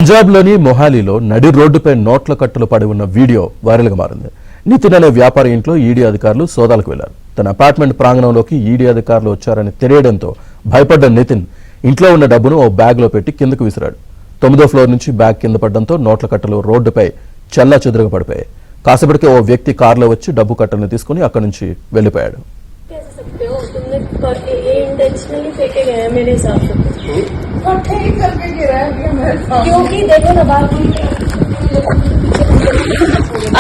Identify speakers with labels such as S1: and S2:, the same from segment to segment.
S1: పంజాబ్లోని మొహాలీలో నడి రోడ్డుపై నోట్ల కట్టలు పడి ఉన్న వీడియో వైరల్గా మారింది. నితిన్ అనే వ్యాపారి ఇంట్లో ఈడీ అధికారులు సోదాలకు వెళ్లారు. తన అపార్ట్మెంట్ ప్రాంగణంలోకి ఈడీ అధికారులు వచ్చారని తెలియడంతో భయపడ్డ నితిన్ ఇంట్లో ఉన్న డబ్బును ఓ బ్యాగ్లో పెట్టి కిందకు విసిరాడు. 9వ ఫ్లోర్ నుంచి బ్యాగ్ కింద పడడంతో నోట్ల కట్టలు రోడ్డుపై చెల్లాచెదురుగా పడిపోయాయి. కాసేపటికే ఓ వ్యక్తి కారులో వచ్చి డబ్బు కట్టలను తీసుకుని అక్కడి నుంచి వెళ్లిపోయాడు.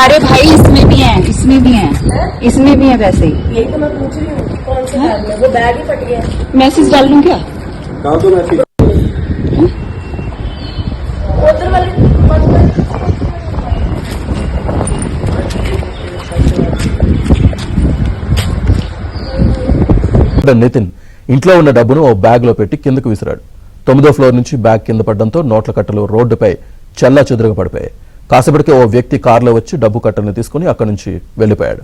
S2: अरे भाई इसमें भी है, इसमें भी है, इसमें भी है वैसे ही।
S3: यही तो मैं पूछ रही हूँ कौन से बैग में, वो बैग ही फट गया।
S2: मैसेज डाल लूं क्या?
S4: डाल दो मैसेज।
S3: उधर वाले
S1: నితిన్ ఇంట్లో ఉన్న డబ్బును ఓ బ్యాగ్లో పెట్టి కిందకు విసిరాడు. 9వ ఫ్లోర్ నుంచి బ్యాగ్ కింద పడడంతో నోట్ల కట్టలు రోడ్డుపై చెల్లాచెదురుగా పడిపోయాయి. కాసేపటికే ఓ వ్యక్తి కారులో వచ్చి డబ్బు కట్టలను తీసుకుని అక్కడి నుంచి వెళ్లిపోయాడు.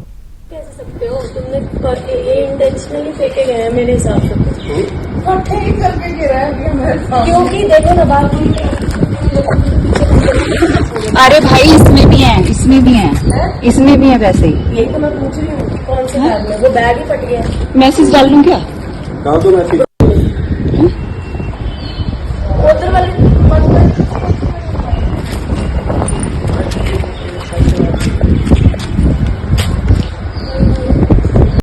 S2: अरे भाई इसमें भी है, इसमें भी है, इसमें भी है वैसे ही।
S3: यही तो मैं पूछ रही हूँ कौन से बैग में, वो बैग ही फट गया।
S2: मैसेज डाल लूं क्या?
S4: डाल दो मैसेज।